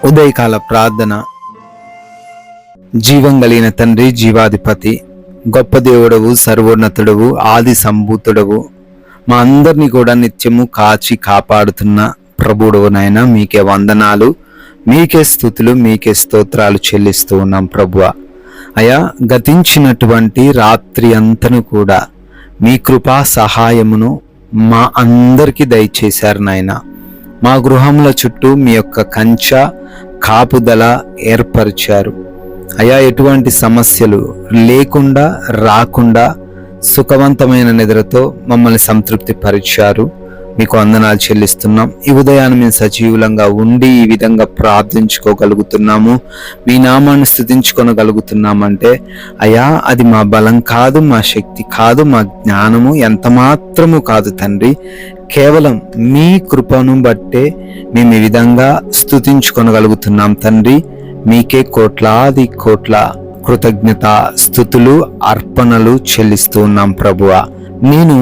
ఉదయకాల ప్రార్థన. జీవం కలిగిన తండ్రి, జీవాధిపతి, గొప్ప దేవుడవు, సర్వోన్నతుడవు, ఆది సంభూతుడవు, మా అందరినీ కూడా నిత్యము కాచి కాపాడుతున్న ప్రభువుడవు నాయన, మీకే వందనాలు, మీకే స్తుతులు, మీకే స్తోత్రాలు చెల్లిస్తూ ఉన్నాం ప్రభువా. అయా, గతించినటువంటి రాత్రి అంతను కూడా మీ కృపా సహాయమును మా అందరికీ దయచేశారు నాయన. మా గృహముల చుట్టూ మీ యొక్క కంచె కాపుదల ఏర్పరిచారు అయా. ఎటువంటి సమస్యలు లేకుండా రాకుండా సుఖవంతమైన నిద్రతో మమ్మల్ని సంతృప్తి పరిచారు. మీకు వందనాలు చెల్లిస్తున్నాం. ఈ ఉదయాన్ని మేము సజీవులంగా ఉండి ఈ విధంగా ప్రార్థించుకోగలుగుతున్నాము, మీ నామాన్ని స్తుతించుకోగలుగుతున్నామంటే అయా, అది మా బలం కాదు, మా శక్తి కాదు, మా జ్ఞానము ఎంత మాత్రము కాదు తండ్రి. కేవలం మీ కృపను బట్టే మేము ఈ విధంగా స్తుతించుకోగలుగుతున్నాం తండ్రి. మీకే కోట్లాది కోట్ల కృతజ్ఞత స్తుతులు అర్పణలు చెల్లిస్తూ ఉన్నాం ప్రభువా. నేను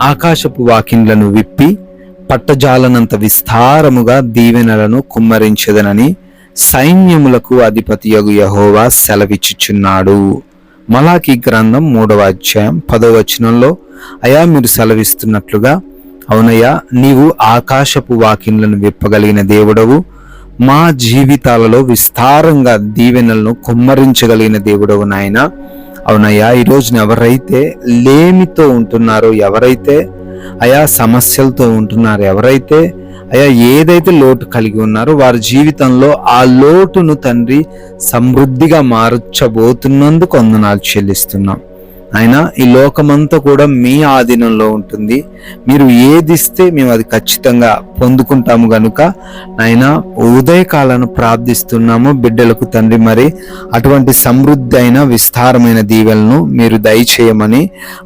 ఆకాశపు వాకిండ్లను విప్పి పట్టజాలనంత విస్తారముగా దీవెనలను కుమ్మరించదనని సైన్యములకు అధిపతియగు యెహోవా సెలవిచ్చుచున్నాడు. మలాకీ గ్రంథం 3వ అధ్యాయం 10వ వచనంలో అయా, మీరు సెలవిస్తున్నట్లుగా అవునయ్యా, నీవు ఆకాశపు వాకిండ్లను విప్పగలిగిన దేవుడవు, మా జీవితాలలో విస్తారంగా దీవెనలను కుమ్మరించగలిగిన దేవుడవు నాయన. అవునయ్యా, ఈ రోజున ఎవరైతే లేమితో ఉంటున్నారో, ఎవరైతే అయా సమస్యలతో ఉంటున్నారో, ఎవరైతే అయా ఏదైతే లోటు కలిగి ఉన్నారో వారి జీవితంలో ఆ లోటును తండ్రి సమృద్ధిగా మార్చబోతున్నందుకు వందనాలు చెల్లిస్తున్నాం ఆయన. ఈ లోకమంతా కూడా మీ ఆధీనంలో ఉంటుంది. మీరు ఏది ఇస్తే మేము అది ఖచ్చితంగా పొందుకుంటాము గనుక ఆయన ఉదయకాలను ప్రార్థిస్తున్నాము బిడ్డలకు తండ్రి. మరి అటువంటి సమృద్ధి అయిన విస్తారమైన దీవెలను మీరు దయచేయమని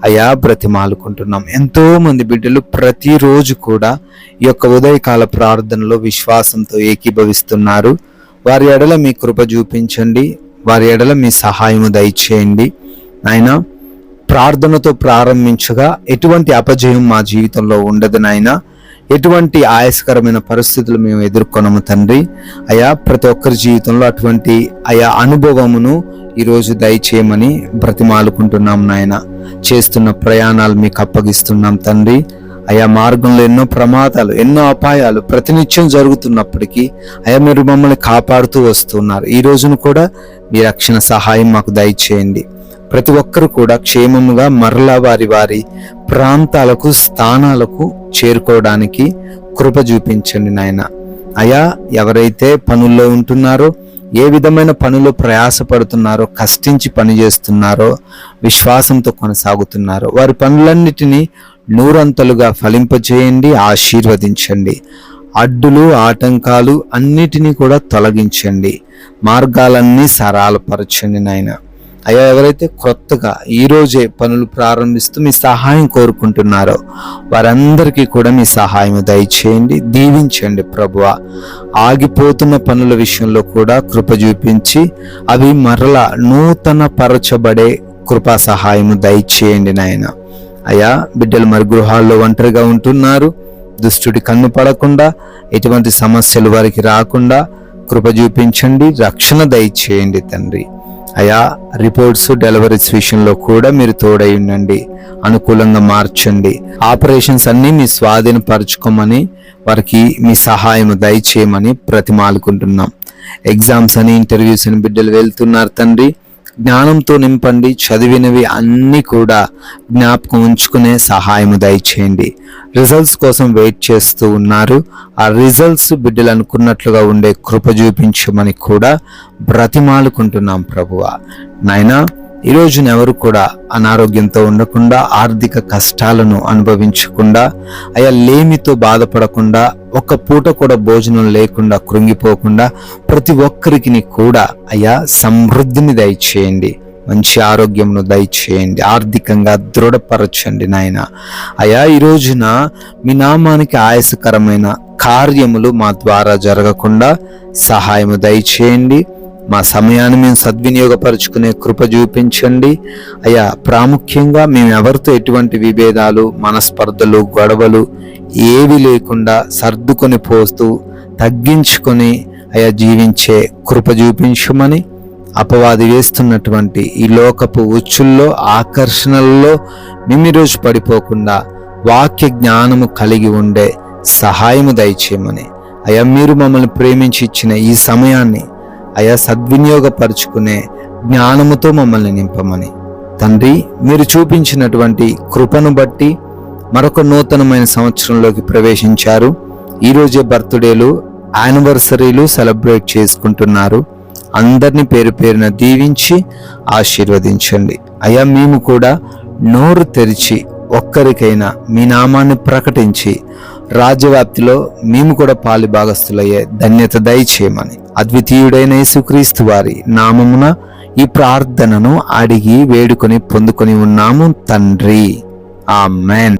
అయా బ్రతిమాలుకుంటున్నాం. ఎంతో మంది బిడ్డలు ప్రతిరోజు కూడా ఈ యొక్క ఉదయకాల ప్రార్థనలో విశ్వాసంతో ఏకీభవిస్తున్నారు. వారి ఎడల మీ కృప చూపించండి, వారి ఎడల మీ సహాయము దయచేయండి ఆయన. ప్రార్థనతో ప్రారంభించగా ఎటువంటి అపజయం మా జీవితంలో ఉండదు నాయన. ఎటువంటి ఆయాసకరమైన పరిస్థితులు మేము ఎదుర్కొనము తండ్రి. అయా, ప్రతి ఒక్కరి జీవితంలో అటువంటి అయా అనుభవమును ఈరోజు దయచేయమని బ్రతిమాలుకుంటున్నాం నాయన. చేస్తున్న ప్రయాణాలు మీకు అప్పగిస్తున్నాం తండ్రి. అయా, మార్గంలో ఎన్నో ప్రమాదాలు, ఎన్నో అపాయాలు ప్రతినిత్యం జరుగుతున్నప్పటికీ అయా, మీరు మమ్మల్ని కాపాడుతూ వస్తున్నారు. ఈ రోజును కూడా మీ రక్షణ సహాయం మాకు దయచేయండి. ప్రతి ఒక్కరు కూడా క్షేమముగా మరలా వారి వారి ప్రాంతాలకు, స్థానాలకు చేరుకోవడానికి కృప చూపించండి నాయన. అయా, ఎవరైతే పనుల్లో ఉంటున్నారో, ఏ విధమైన పనులు ప్రయాసపడుతున్నారో, కష్టించి పని చేస్తున్నారో, విశ్వాసంతో కొనసాగుతున్నారో, వారి పనులన్నిటినీ నూరంతలుగా ఫలింపజేయండి, ఆశీర్వదించండి. అడ్డులు ఆటంకాలు అన్నిటినీ కూడా తొలగించండి, మార్గాలన్నీ సరళపరచండి నాయన. అయ్యా, ఎవరైతే కొత్తగా ఈరోజే పనులు ప్రారంభిస్తూ మీ సహాయం కోరుకుంటున్నారో వారందరికీ కూడా మీ సహాయం దయచేయండి, దీవించండి ప్రభువా. ఆగిపోతున్న పనుల విషయంలో కూడా కృప చూపించి అవి మరలా నూతన పరచబడే కృపా సహాయము దయచేయండి నాయన. అయ్యా, బిడ్డలు మరి గృహాల్లో ఒంటరిగా ఉంటున్నారు. దుష్టుడి కన్ను పడకుండా, ఎటువంటి సమస్యలు వారికి రాకుండా కృప చూపించండి, రక్షణ దయచేయండి తండ్రి. అయా, రిపోర్ట్స్, డెలివరీస్ విషయంలో కూడా మీరు తోడై ఉండండి, అనుకూలంగా మార్చండి. ఆపరేషన్స్ అన్నీ మీ స్వాధీనపరచుకోమని, వారికి మీ సహాయం దయచేయమని ప్రతిమాలుకుంటున్నాం. ఎగ్జామ్స్ అని, ఇంటర్వ్యూస్ అని బిడ్డలు వెళ్తున్నారు తండ్రి. జ్ఞానంతో నింపండి, చదివినవి అన్నీ కూడా జ్ఞాపకం ఉంచుకునే సహాయము దయచేయండి. రిజల్ట్స్ కోసం వెయిట్ చేస్తూ ఉన్నారు. ఆ రిజల్ట్స్ బిడ్డలు అనుకున్నట్లుగా ఉండే కృప చూపించమని కూడా బ్రతిమాలుకుంటున్నాం ప్రభువా. నాయనా, ఈరోజు ఎవరు కూడా అనారోగ్యంతో ఉండకుండా, ఆర్థిక కష్టాలను అనుభవించకుండా, అయా లేమితో బాధపడకుండా, ఒక్క పూట కూడా భోజనం లేకుండా కృంగిపోకుండా ప్రతి ఒక్కరికి కూడా అయా సమృద్ధిని దయచేయండి, మంచి ఆరోగ్యంను దయచేయండి, ఆర్థికంగా దృఢపరచండి నాయన. అయా, ఈ రోజున మీ నామానికి ఆయాసకరమైన కార్యములు మా ద్వారా జరగకుండా సహాయము దయచేయండి. మా సమయాన్ని మేము సద్వినియోగపరుచుకునే కృప చూపించండి అయ్యా. ప్రాముఖ్యంగా మేము ఎవరితో ఎటువంటి విభేదాలు, మనస్పర్ధలు, గొడవలు ఏవి లేకుండా సర్దుకొని పోస్తూ తగ్గించుకొని అయా జీవించే కృప చూపించమని, అపవాది వేస్తున్నటువంటి ఈ లోకపు ఉచ్చుల్లో ఆకర్షణల్లో మేము ఈరోజు పడిపోకుండా వాక్య జ్ఞానము కలిగి ఉండే సహాయము దయచేయమని, అయా మీరు మమ్మల్ని ప్రేమించి ఇచ్చిన ఈ సమయాన్ని అయా సద్వినియోగపరుచుకునే జ్ఞానముతో మమ్మల్ని నింపమని, తండ్రి మీరు చూపించినటువంటి కృపను బట్టి మరొక నూతనమైన సంవత్సరంలోకి ప్రవేశించారు. ఈరోజే బర్త్డేలు, యానివర్సరీలు సెలబ్రేట్ చేసుకుంటున్నారు. అందరినీ పేరు పేరున దీవించి ఆశీర్వదించండి. అయ్యా మేము కూడా నోరు తెరిచి ఒక్కరికైనా మీ నామాన్ని ప్రకటించి రాజ్యవ్యాప్తిలో మేము కూడా పాలి భాగస్థులయ్యే ధన్యత దయచేయమని, అద్వితీయుడైన యేసుక్రీస్తు వారి నామమున ఈ ప్రార్థనను అడిగి వేడుకొని పొందుకొని ఉన్నాము తండ్రి. ఆమేన్.